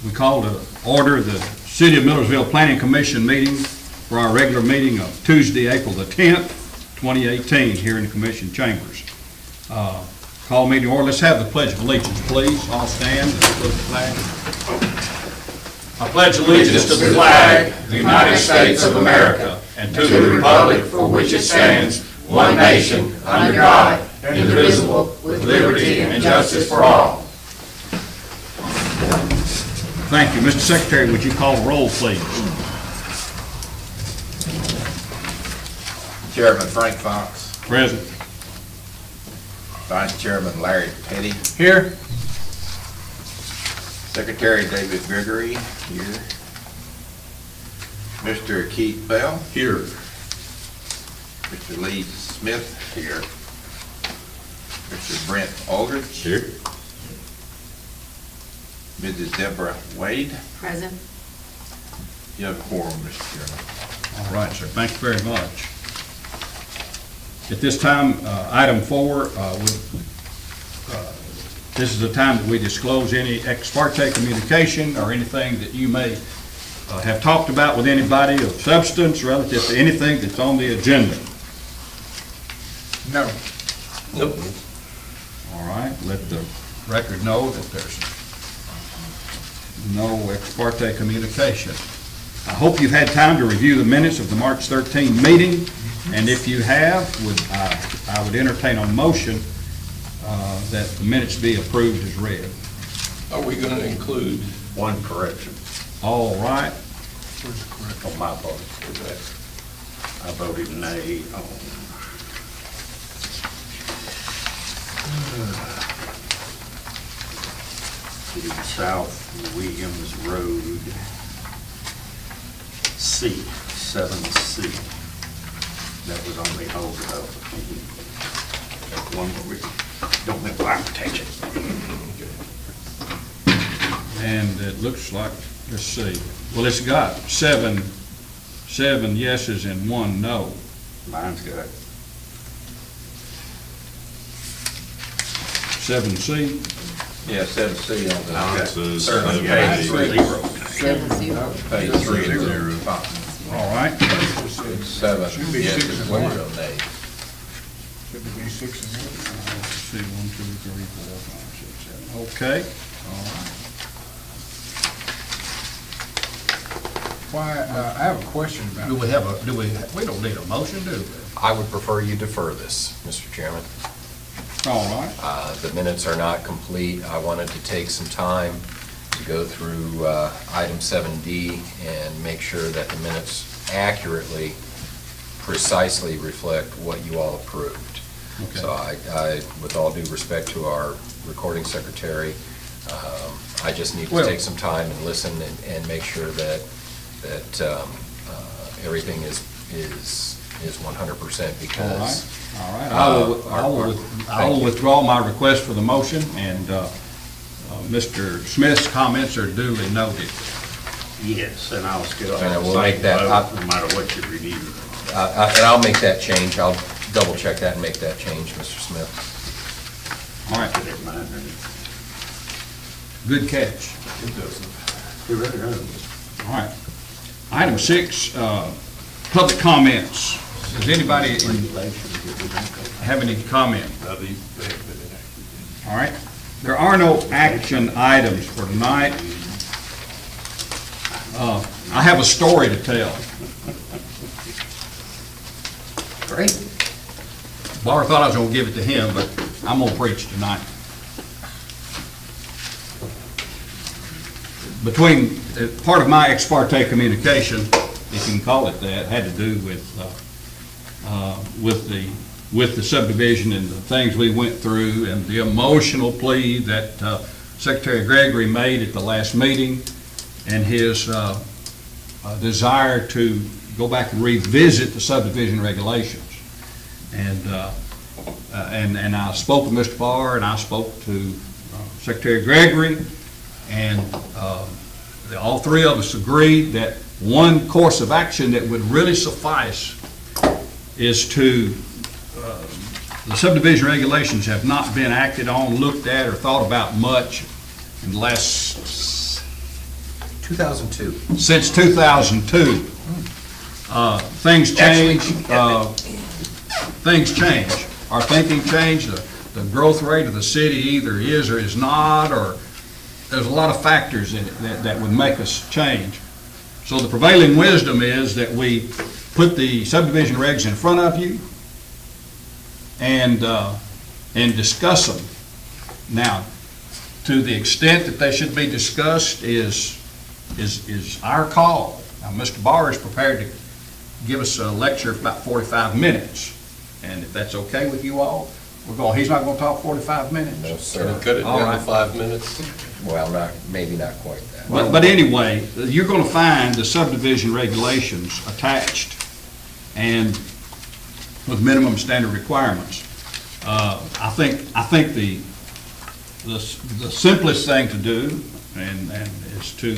We call to order the City of Millersville Planning Commission meeting for our regular meeting of Tuesday, April the 10th, 2018, here in the Commission chambers. Call meeting order. Let's have the Pledge of Allegiance, please. All stand and salute the flag. I pledge allegiance to the flag of the United States of America and to the republic for which it stands, one nation, under God, indivisible, with liberty and justice for all. Thank you. Mr. Secretary, would you call the roll, please? Chairman Frank Fox. Present. Vice Chairman Larry Petty. Here. Secretary David Gregory. Here. Mr. Keith Bell. Here. Mr. Lee Smith. Here. Mr. Brent Aldridge. Here. Mrs. Deborah Wade. Present. You have a quorum, Mr. Chairman. All right, sir. Thank you very much. At this time, item 4, this is the time that we disclose any ex parte communication or anything that you may have talked about with anybody of substance relative to anything that's on the agenda. No. Nope. All right, let the record know that there's no ex parte communication. I hope you've had time to review the minutes of the March 13 meeting, and if you have, I would entertain a motion that the minutes be approved as read. Are we going to include One correction All right. on my part. I voted nay on the South Williams Road C, 7C. That was only hold up. One where we don't have fire protection. And it looks like, let's see, well, it's got seven yeses and 1 no. Mine's got 7C. Yeah, 7C on the. Mine says Certainly, 7-0. Page 3. All right. 7, yes, 1 nay. Let's see, 1, 2, 3, 4, 5, 6, 7. Okay. All right. Why, I have a question about. We don't need a motion, do we? I would prefer you defer this, Mr. Chairman. All right. The minutes are not complete. I wanted to take some time to go through item 7D and make sure that the minutes accurately, precisely reflect what you all approved. Okay. So I, with all due respect to our recording secretary, I just need to take some time and listen and make sure that everything is 100% because. All right. I will withdraw my request for the motion, and Mr. Smith's comments are duly noted. Yes, and I'll still. And we'll make that no matter what you review. And I'll make that change. I'll double check that and make that change, Mr. Smith. All right. Good catch. it doesn't? It really does. All right. Item 6, public comments. Does anybody have any comment? All right. There are no action items for tonight. I have a story to tell. Great. Barbara thought I was going to give it to him, but I'm going to preach tonight. Part of my ex parte communication, if you can call it that, had to do with the subdivision and the things we went through and the emotional plea that Secretary Gregory made at the last meeting, and his desire to go back and revisit the subdivision regulations. And I spoke with Mr. Farr, and I spoke to Secretary Gregory, and all three of us agreed that one course of action that would really suffice is to, the subdivision regulations have not been acted on, looked at, or thought about much in the last 2002. Since 2002. Things change. Things change. Our thinking changed. The growth rate of the city either is or is not, or there's a lot of factors in it that would make us change. So the prevailing wisdom is that we put the subdivision regs in front of you and discuss them. Now, to the extent that they should be discussed is our call. Now, Mr. Barr is prepared to give us a lecture of about 45 minutes. And if that's okay with you all, he's not going to talk 45 minutes. No, Can sir. we cut it All down right. to 5 minutes? Well, maybe not quite that. But anyway, you're going to find the subdivision regulations attached and with minimum standard requirements. I think the simplest thing to do and is to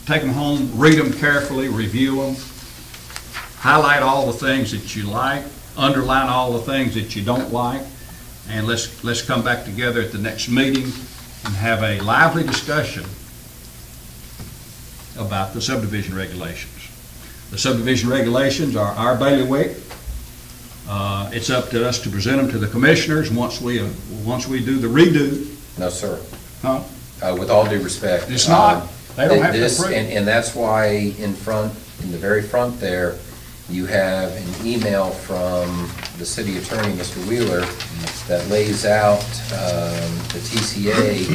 take them home, read them carefully, review them, highlight all the things that you like, underline all the things that you don't like, and let's come back together at the next meeting and have a lively discussion about the subdivision regulations. The subdivision regulations are our bailiwick. It's up to us to present them to the commissioners once we do the redo. No, sir. Huh? With all due respect. It's not. They don't have to This- approve. And that's why in the very front there, you have an email from the city attorney, Mr. Wheeler, that lays out the TCA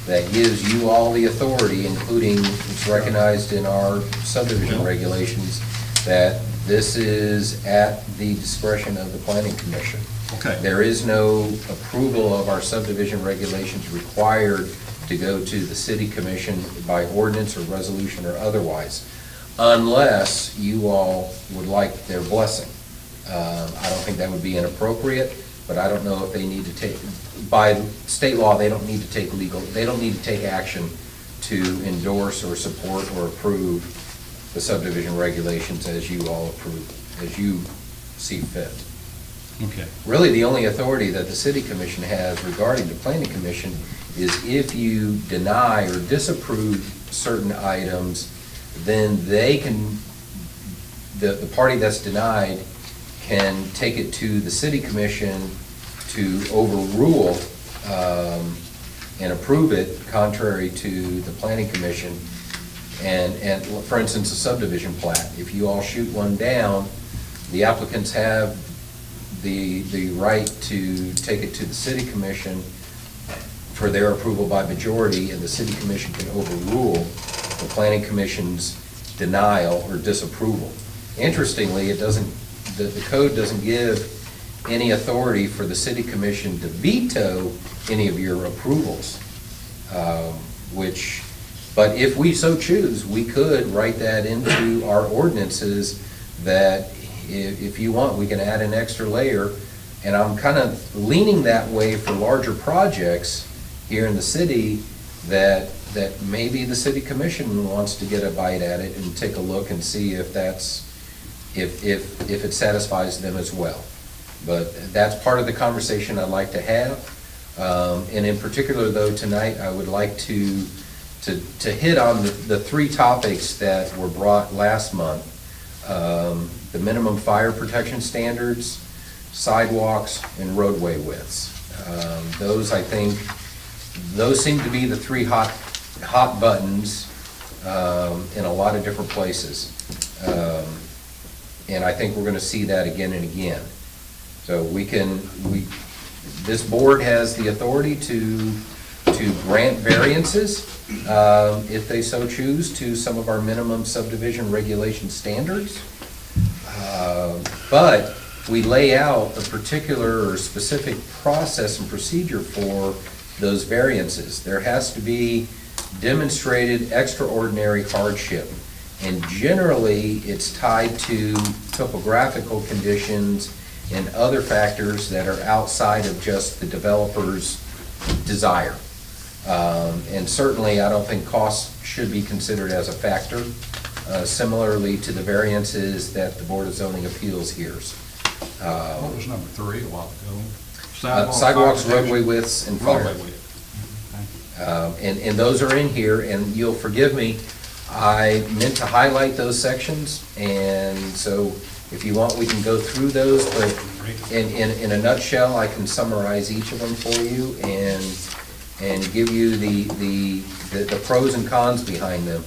that gives you all the authority, including it's recognized in our subdivision regulations, that this is at the discretion of the planning commission. Okay. There is no approval of our subdivision regulations required to go to the city commission by ordinance or resolution or otherwise, unless you all would like their blessing. I don't think that would be inappropriate, but I don't know if they need to take, by state law, they don't need to take action to endorse or support or approve the subdivision regulations as you all approve, as you see fit. Okay. Really, the only authority that the city commission has regarding the planning commission is if you deny or disapprove certain items, then they can, the party that's denied can take it to the city commission to overrule and approve it contrary to the planning commission. And for instance, a subdivision plat, if you all shoot one down, the applicants have the right to take it to the city commission for their approval by majority, and the city commission can overrule the planning commission's denial or disapproval. Interestingly, the code doesn't give any authority for the city commission to veto any of your approvals, but if we so choose, we could write that into our ordinances that if you want, we can add an extra layer. And I'm kind of leaning that way for larger projects here in the city that maybe the city commission wants to get a bite at it and take a look and see if it satisfies them as well. But that's part of the conversation I'd like to have. And in particular, though, tonight I would like to hit on the three topics that were brought last month. The minimum fire protection standards, sidewalks, and roadway widths. Those seem to be the three hot buttons in a lot of different places. And I think we're going to see that again and again. So this board has the authority to grant variances if they so choose to some of our minimum subdivision regulation standards. But we lay out a particular or specific process and procedure for those variances. There has to be demonstrated extraordinary hardship. And generally, it's tied to topographical conditions and other factors that are outside of just the developer's desire. And certainly, I don't think cost should be considered as a factor, similarly to the variances that the Board of Zoning Appeals hears. What was number 3 a while ago? Sidewalks, roadway widths, and fire. Roadway width. And those are in here, and you'll forgive me, I meant to highlight those sections, and so if you want, we can go through those, but in a nutshell, I can summarize each of them for you and give you the pros and cons behind them.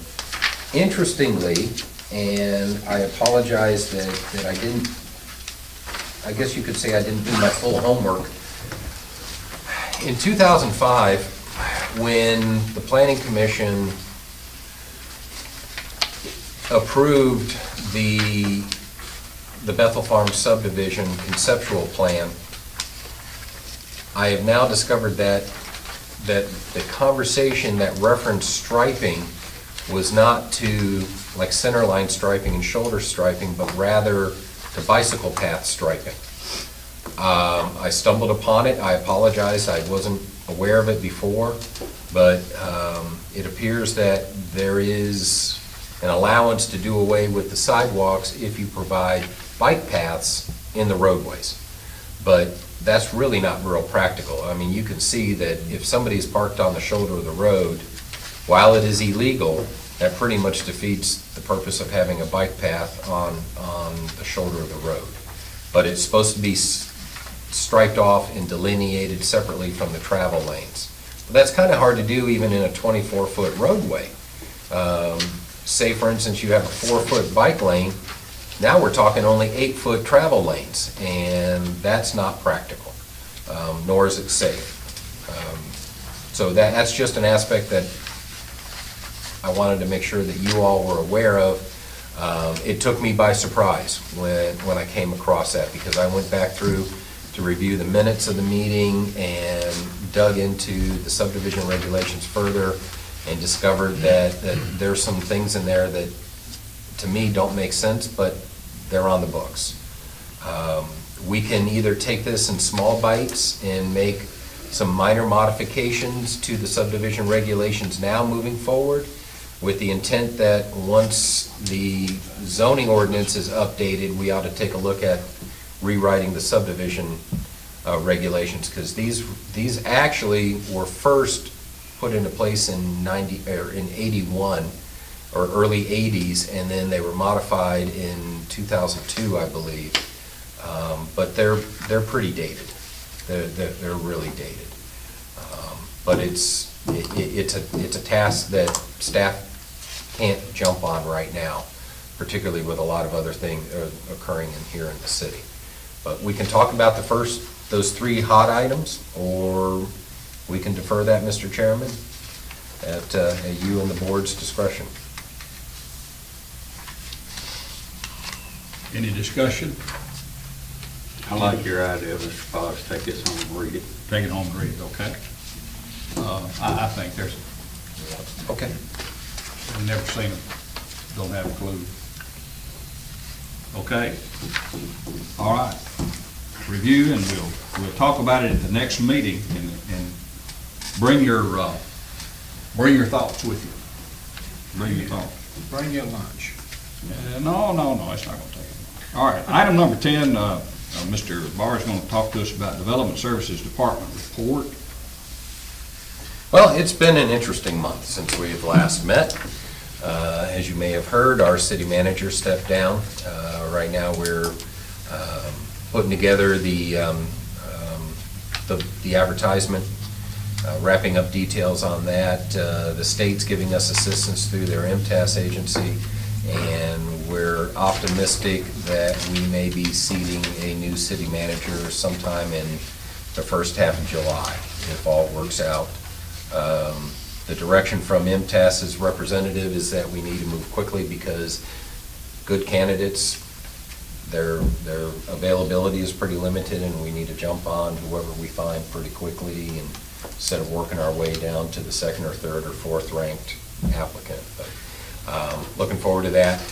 Interestingly, and I apologize that I didn't, I guess you could say I didn't do my full homework. In 2005, when the Planning Commission approved the Bethel Farms subdivision conceptual plan, I have now discovered that the conversation that referenced striping was not to like center line striping and shoulder striping, but rather to bicycle path striping. I stumbled upon it. I apologize. I wasn't aware of it before, but it appears that there is an allowance to do away with the sidewalks if you provide bike paths in the roadways. But that's really not real practical. I mean, you can see that if somebody's parked on the shoulder of the road, while it is illegal, that pretty much defeats the purpose of having a bike path on the shoulder of the road. But it's supposed to be striped off and delineated separately from the travel lanes. But that's kind of hard to do even in a 24-foot roadway. Say, for instance, you have a 4-foot bike lane. Now we're talking only 8-foot travel lanes, and that's not practical, nor is it safe. So that's just an aspect that I wanted to make sure that you all were aware of. It took me by surprise when I came across that, because I went back through to review the minutes of the meeting and dug into the subdivision regulations further and discovered that there's some things in there that to me don't make sense, but they're on the books. We can either take this in small bites and make some minor modifications to the subdivision regulations now moving forward, with the intent that once the zoning ordinance is updated, we ought to take a look at rewriting the subdivision regulations, because these actually were first put into place in 81 or early 80s, and then they were modified in 2002, I believe. But they're pretty dated. They're really dated. But it's a task that staff can't jump on right now, particularly with a lot of other things occurring here in the city. But we can talk about those 3 hot items, or we can defer that, Mr. Chairman, at you and the board's discretion. Any discussion? I like your idea, Mr. Fox, take this home and read it. Take it home and read it, okay? I think there's, Okay. I've never seen them, don't have a clue. Okay? All right. Review, and we'll talk about it at the next meeting, and bring your thoughts with you. Bring your thoughts. Bring your lunch. No, it's not going to take it. All right, item number 10, Mr. Barr is going to talk to us about Development Services Department report. Well, it's been an interesting month since we've last met. As you may have heard, our city manager stepped down. Right now we're putting together the advertisement, wrapping up details on that. The state's giving us assistance through their MTAS agency, and we're optimistic that we may be seating a new city manager sometime in the first half of July, if all works out. The direction from MTAS's representative is that we need to move quickly, because good candidates, their availability is pretty limited, and we need to jump on whoever we find pretty quickly, and instead of working our way down to the 2nd or 3rd or 4th ranked applicant. But looking forward to that.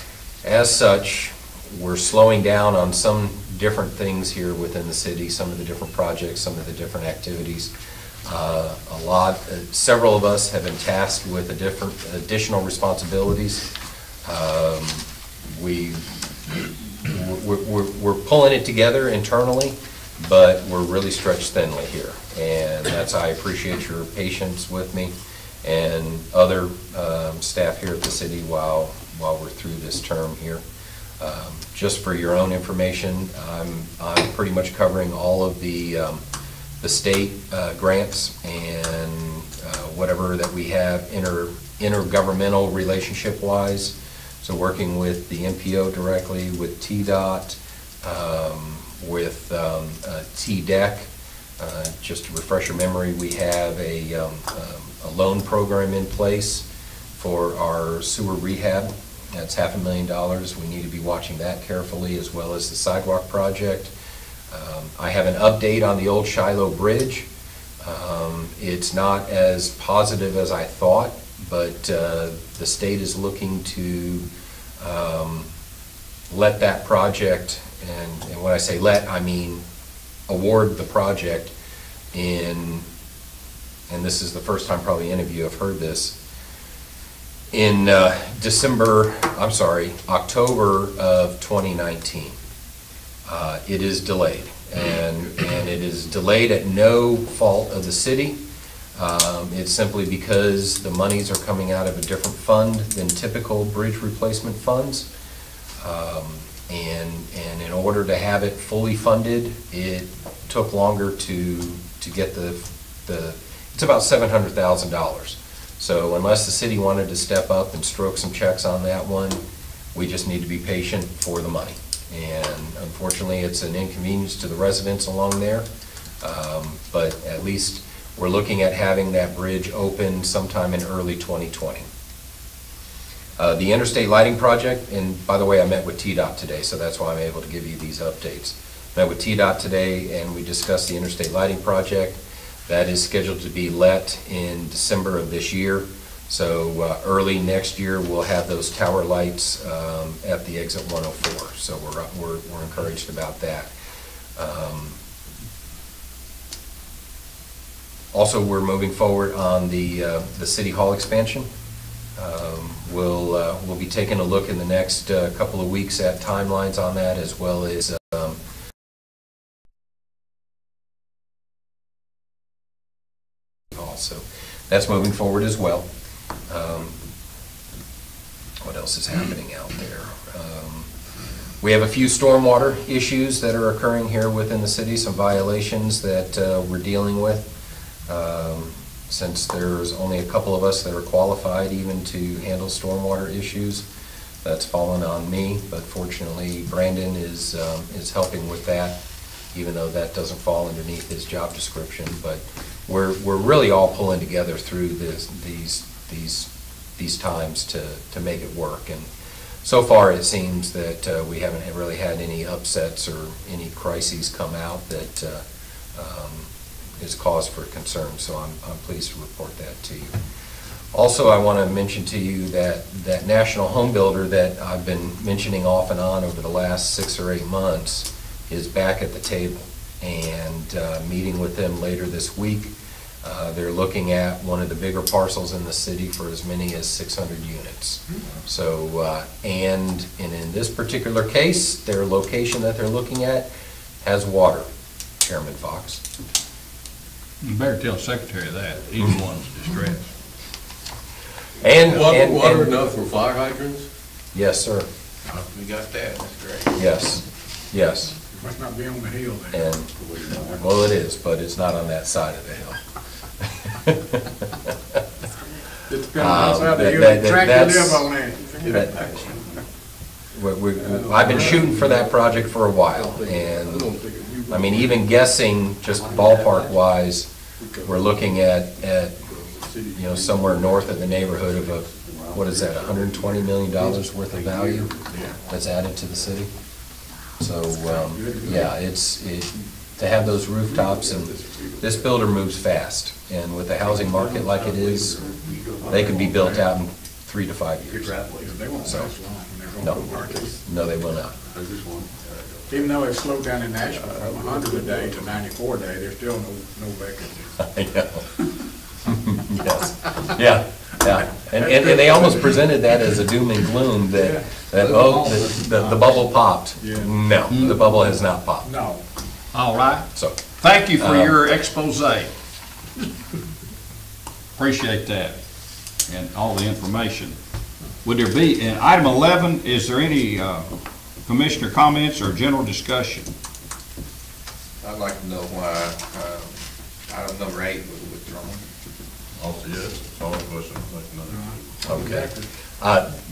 As such, we're slowing down on some different things here within the city, some of the different projects, some of the different activities. Several of us have been tasked with additional responsibilities. We're pulling it together internally, but we're really stretched thinly here, and I appreciate your patience with me. and other staff here at the city while we're through this term here. Just for your own information, I'm pretty much covering all of the state grants and whatever that we have intergovernmental relationship-wise. So working with the NPO directly, with TDOT, with TDEC. Just to refresh your memory, we have a loan program in place for our sewer rehab. That's $500,000. We need to be watching that carefully, as well as the sidewalk project. I have an update on the old Shiloh Bridge. It's not as positive as I thought, but the state is looking to let that project, and when I say let, I mean award the project in, and this is the first time probably any of you have heard this, in October of 2019. It is delayed, and it is delayed at no fault of the city. It's simply because the monies are coming out of a different fund than typical bridge replacement funds. And in order to have it fully funded, it took longer to get it's about $700,000. So unless the city wanted to step up and stroke some checks on that one, we just need to be patient for the money. And unfortunately, it's an inconvenience to the residents along there, but at least we're looking at having that bridge open sometime in early 2020. The interstate lighting project, and by the way, I met with TDOT today, so that's why I'm able to give you these updates. Met with TDOT today, and we discussed the interstate lighting project. That is scheduled to be let in December of this year. So early next year, we'll have those tower lights at the exit 104. So we're encouraged about that. Also, we're moving forward on the City Hall expansion. We'll be taking a look in the next couple of weeks at timelines on that, as well as so that's moving forward as well. What else is happening out there? We have a few stormwater issues that are occurring here within the city, some violations that we're dealing with. Since there's only a couple of us that are qualified even to handle stormwater issues, that's fallen on me, but fortunately Brandon is helping with that, even though that doesn't fall underneath his job description. But we're really all pulling together through these times to make it work. And so far it seems that we haven't really had any upsets or any crises come out that is cause for concern. So I'm pleased to report that to you. Also, I want to mention to you that national home builder that I've been mentioning off and on over the last 6 or 8 months is back at the table, and meeting with them later this week. They're looking at one of the bigger parcels in the city for as many as 600 units. So, and in this particular case, their location that they're looking at has water, Chairman Fox. You better tell the secretary that. He's the one that's distressed. And water enough for fire hydrants? Yes, sir. We got that, that's great. Yes, yes. Must not be on the hill then. And, well, it is, but it's not on that side of the hill. It depends on how side of the hill the tractor live on that. I've been shooting for that project for a while, and I mean, even guessing just ballpark wise, we're looking at you know, somewhere north of the neighborhood of what is that, $120 million worth of value that's added to the city. So yeah, to have those rooftops, and this builder moves fast, and with the housing market like it is, they can be built out in 3 to 5 years. They won't So, last long when they're no, going to market. no, they will not. Even though it's slowed down in Nashville from 100 a day to 94 a day, there's still no vacancies. I know. Yes, yeah, yeah. And they almost presented that as a doom and gloom that the bubble popped. Yeah. No, the bubble has not popped. No. All right. So, Thank you for your expose. Appreciate that. and all the information. Would there be, in item 11, is there any commissioner comments or general discussion? I'd like to know why item number 8 was withdrawn. Also, yes, it's all a question. Okay.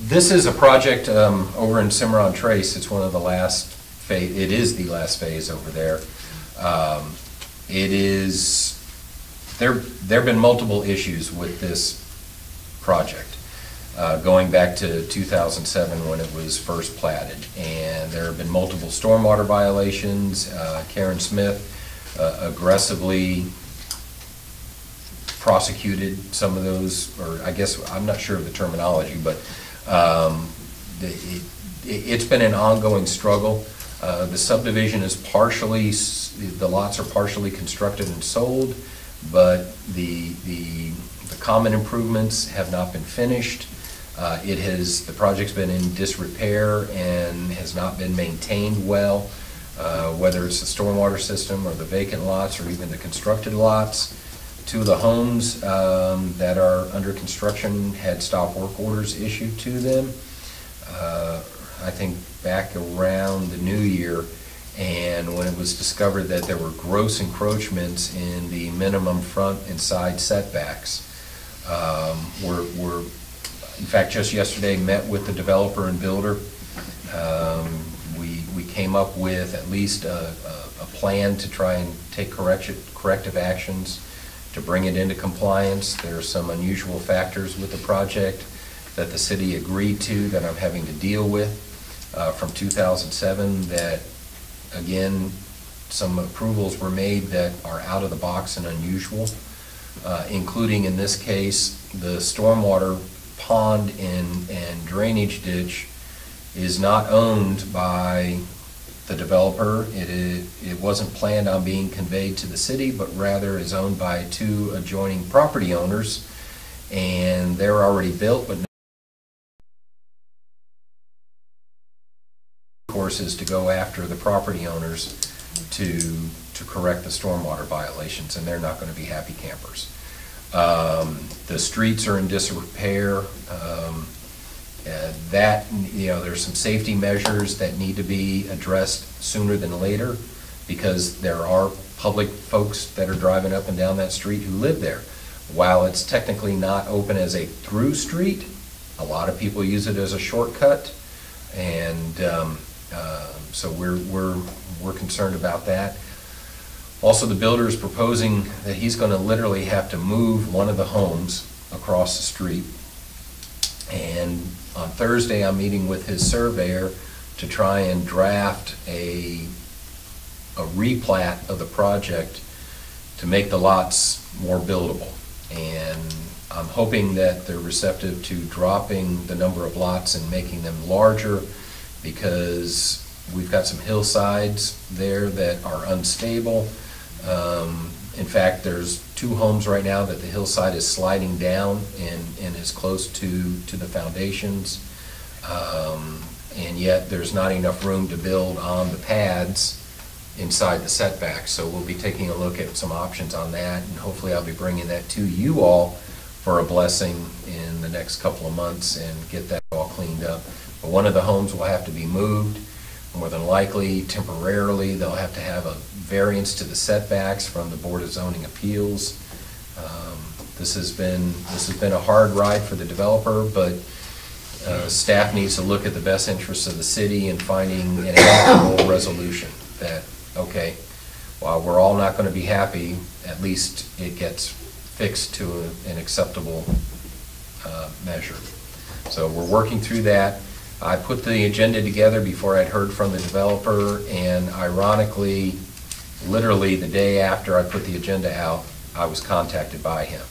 This is a project over in Cimarron Trace. It's one of the last phase, it is the last phase over there. It is, there have been multiple issues with this project, going back to 2007 when it was first platted. And there have been multiple stormwater violations. Karen Smith aggressively prosecuted some of those, or I guess, I'm not sure of the terminology, but it's been an ongoing struggle. The subdivision is partially, the lots are partially constructed and sold, but the common improvements have not been finished. The project's been in disrepair and has not been maintained well, whether it's the stormwater system or the vacant lots or even the constructed lots. Two of the homes that are under construction had stop work orders issued to them, I think back around the new year, and when it was discovered that there were gross encroachments in the minimum front and side setbacks. In fact, just yesterday met with the developer and builder. We came up with at least a plan to try and take corrective actions to bring it into compliance. There are some unusual factors with the project that the city agreed to that I'm having to deal with from 2007 that, again, some approvals were made that are out of the box and unusual, including in this case the stormwater pond and drainage ditch is not owned by the developer. It wasn't planned on being conveyed to the city, but rather is owned by 2 adjoining property owners, and they're already built, but course is to go after the property owners to correct the stormwater violations, and they're not going to be happy campers. The streets are in disrepair. There's some safety measures that need to be addressed sooner than later, because there are public folks that are driving up and down that street who live there. While it's technically not open as a through street, a lot of people use it as a shortcut, and so we're concerned about that. Also, the builder is proposing that he's going to literally have to move one of the homes across the street. And on Thursday, I'm meeting with his surveyor to try and draft a replat of the project to make the lots more buildable. And I'm hoping that they're receptive to dropping the number of lots and making them larger, because we've got some hillsides there that are unstable. In fact, there's 2 homes right now that the hillside is sliding down and is close to the foundations. And yet there's not enough room to build on the pads inside the setback. So we'll be taking a look at some options on that, and hopefully I'll be bringing that to you all for a blessing in the next couple of months and get that all cleaned up. But one of the homes will have to be moved. More than likely, temporarily, they'll have to have a variance to the setbacks from the Board of Zoning Appeals. This has been a hard ride for the developer, but staff needs to look at the best interests of the city and finding an amicable resolution that, okay, while we're all not going to be happy, at least it gets fixed to an acceptable measure. So we're working through that. I put the agenda together before I'd heard from the developer, and ironically, literally the day after I put the agenda out, I was contacted by him.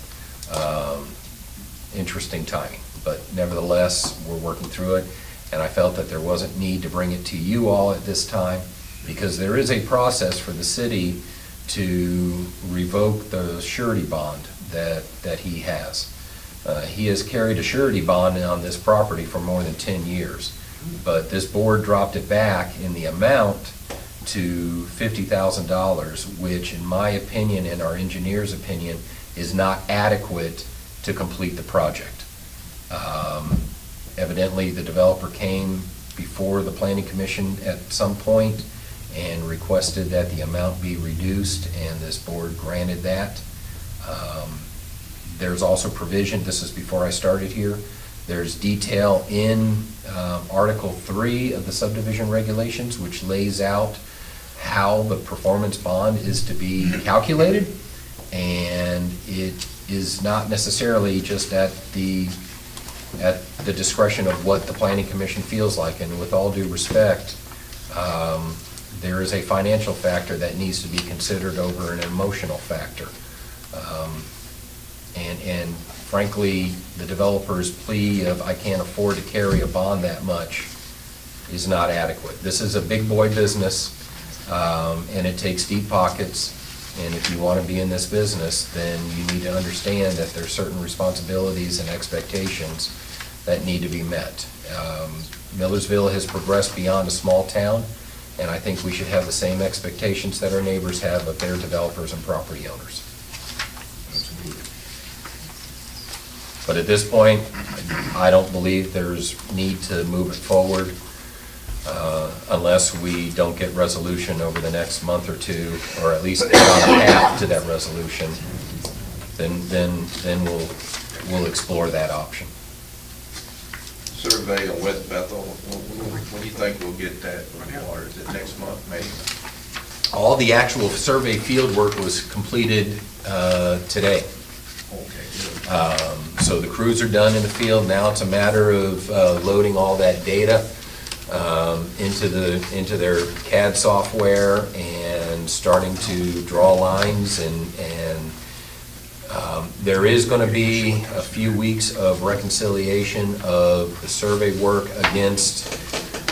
Interesting timing, but nevertheless, we're working through it, and I felt that there wasn't need to bring it to you all at this time, because there is a process for the city to revoke the surety bond that he has. He has carried a surety bond on this property for more than 10 years, but this board dropped it back in the amount to $50,000, which in my opinion and our engineer's opinion is not adequate to complete the project. Evidently, the developer came before the planning commission at some point and requested that the amount be reduced, and this board granted that. There's also provision, this is before I started here, there's detail in Article 3 of the subdivision regulations, which lays out how the performance bond is to be calculated, and it is not necessarily just at the discretion of what the planning commission feels like. And with all due respect, there is a financial factor that needs to be considered over an emotional factor. And frankly, the developer's plea of I can't afford to carry a bond that much is not adequate. This is a big boy business, and it takes deep pockets. And if you want to be in this business, then you need to understand that there are certain responsibilities and expectations that need to be met. Millersville has progressed beyond a small town, and I think we should have the same expectations that our neighbors have of their developers and property owners. But at this point, I don't believe there's need to move it forward unless we don't get resolution over the next month or two, or at least get on the path to that resolution. Then we'll explore that option. Survey on West Bethel, when do you think we'll get that from the water? Is it next month, maybe? All the actual survey field work was completed today. Okay, good. So the crews are done in the field. Now it's a matter of loading all that data into their CAD software and starting to draw lines, and there is going to be a few weeks of reconciliation of the survey work against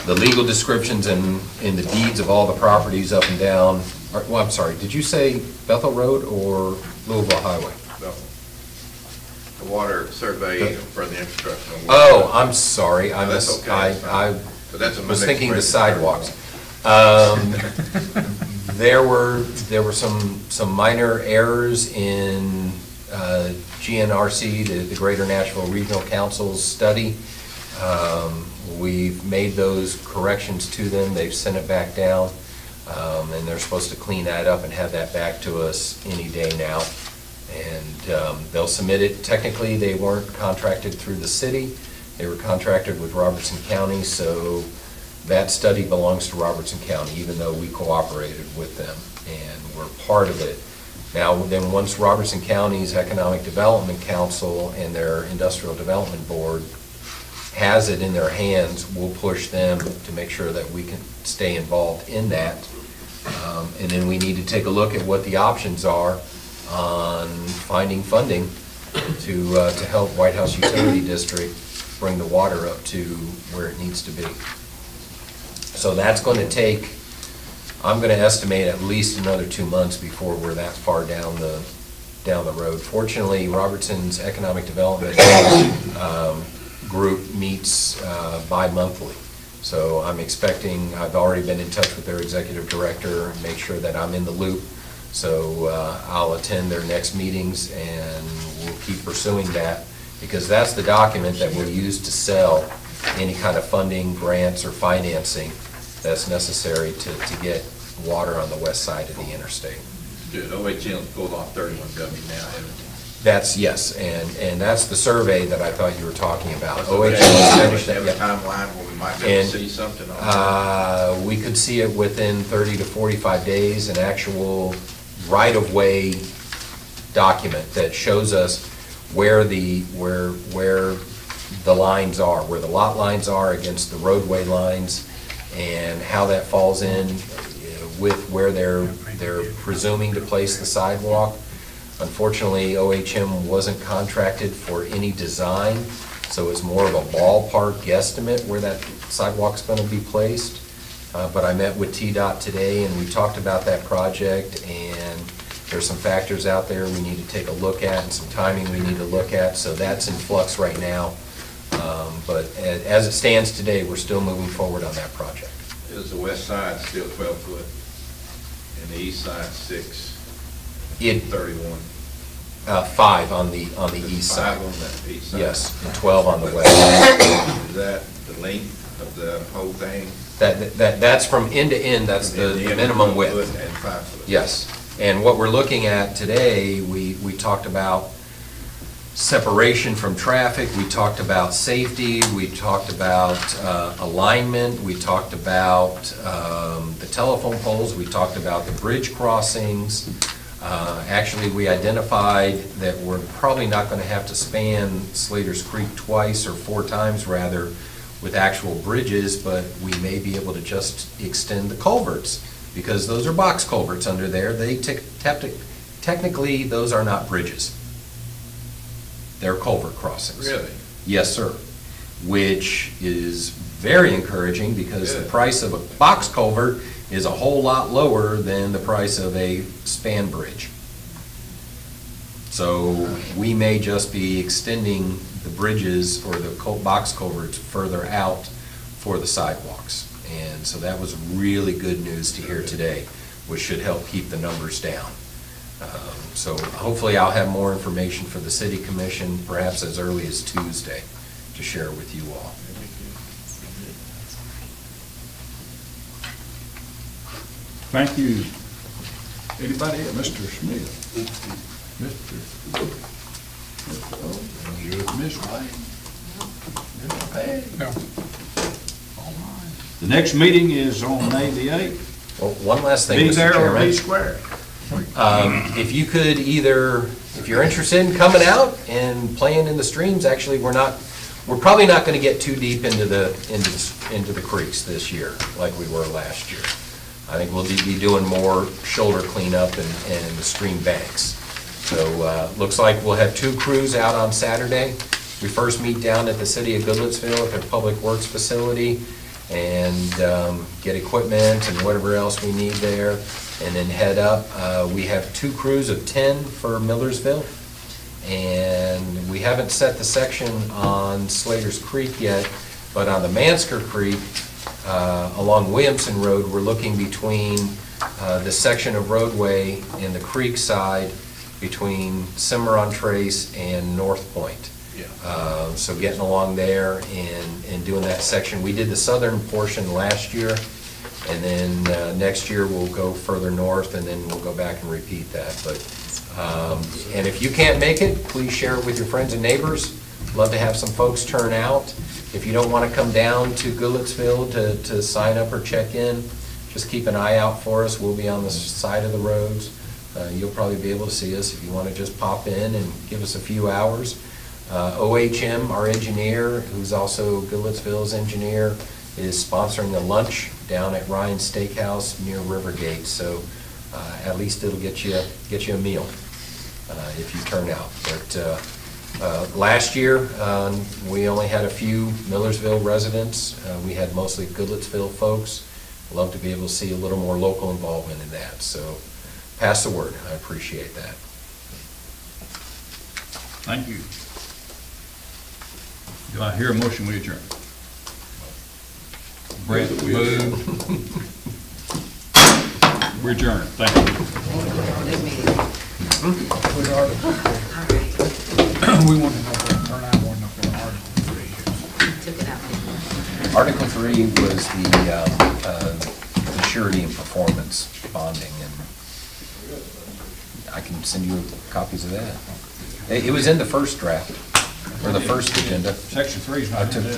the legal descriptions and in the deeds of all the properties up and down. Well, I'm sorry, did you say Bethel Road or Louisville Highway? Bethel. The water survey for the infrastructure. Oh, I'm sorry. I That's okay. I that's was thinking the sidewalks. There were some minor errors in GNRC, the Greater Nashville Regional Council's study. We've made those corrections to them. They've sent it back down, and they're supposed to clean that up and have that back to us any day now. And they'll submit it. Technically, they weren't contracted through the city. They were contracted with Robertson County, so that study belongs to Robertson County, even though we cooperated with them and we're part of it. Now, then once Robertson County's Economic Development Council and their Industrial Development Board has it in their hands, we'll push them to make sure that we can stay involved in that. And then we need to take a look at what the options are on finding funding to help White House Utility District bring the water up to where it needs to be. So that's going to take, I'm going to estimate at least another 2 months before we're that far down the road. Fortunately, Robertson's Economic Development group meets bi-monthly. So I'm expecting, I've already been in touch with their executive director and make sure that I'm in the loop. So I'll attend their next meetings and we'll keep pursuing that, because that's the document that we'll use to sell any kind of funding, grants, or financing that's necessary to get water on the west side of the interstate. Good. OHM's pulled off 31W now, haven't they? That's, yes, and that's the survey that I thought you were talking about. OHM finished have a that. timeline where we might be able to see something on that. We could see it within 30 to 45 days, an actual right-of-way document that shows us where the lines are, where the lot lines are against the roadway lines, and how that falls in with where they're presuming to place the sidewalk. Unfortunately, OHM wasn't contracted for any design, so it's more of a ballpark guesstimate where that sidewalk's going to be placed. But I met with TDOT today and we talked about that project, and there's some factors out there we need to take a look at and some timing we need to look at, so that's in flux right now. But as it stands today, we're still moving forward on that project. Is the west side still 12 foot and the east side 31? 5 on the east side. 5 on that east side. Yes, and 12 on the west. Is that the length of the whole thing? That's from end to end, that's the minimum width. And 5 foot. Yes, and what we're looking at today, we talked about separation from traffic, we talked about safety, we talked about alignment, we talked about the telephone poles, we talked about the bridge crossings. Actually, we identified that we're probably not going to have to span Slater's Creek twice or 4 times rather with actual bridges, but we may be able to just extend the culverts because those are box culverts under there. They technically, those are not bridges. They're culvert crossings. Really? Yes, sir. Which is very encouraging because the Good. price of a box culvert is a whole lot lower than the price of a span bridge. So we may just be extending the bridges or the box culverts further out for the sidewalks. And so that was really good news to hear today, which should help keep the numbers down. So hopefully I'll have more information for the city commission, perhaps as early as Tuesday, to share with you all. Thank you. Anybody else? Mr. Smith? Miss White? Mr. Page? No. All right. The next meeting is on May the 8th. Well, one last thing, Be Mr. there or Chairman. be square. If you could either, if you're interested in coming out and playing in the streams, actually, we're probably not going to get too deep into the creeks this year like we were last year. I think we'll be doing more shoulder cleanup and the stream banks. So looks like we'll have 2 crews out on Saturday. We first meet down at the city of Goodlettsville at their public works facility and get equipment and whatever else we need there, and then head up. We have 2 crews of 10 for Millersville, and we haven't set the section on Slater's Creek yet, but on the Mansker Creek, along Williamson Road, we're looking between the section of roadway in the creek side between Cimarron Trace and North Point. Yeah. So getting along there and doing that section. We did the southern portion last year, and then next year we'll go further north, and then we'll go back and repeat that. But and if you can't make it, please share it with your friends and neighbors. Love to have some folks turn out. If you don't want to come down to Goodlettsville to sign up or check in, just keep an eye out for us. We'll be on the side of the roads. You'll probably be able to see us if you want to just pop in and give us a few hours. OHM, our engineer, who's also Goodlettsville's engineer, is sponsoring a lunch down at Ryan's Steakhouse near Rivergate. So at least it'll get you a meal if you turn out. But last year, we only had a few Millersville residents. We had mostly Goodlettsville folks. Love to be able to see a little more local involvement in that. So pass the word. I appreciate that. Thank you. Do I hear a motion we adjourn? Brett, move. We're adjourned. Thank you. Good meeting. All right. We want to know what, or I want to know what Article 3 is. Took it out. Article 3 was the surety and performance bonding, and I can send you copies of that. It was in the first draft, or the first agenda. Section 3 is not in this.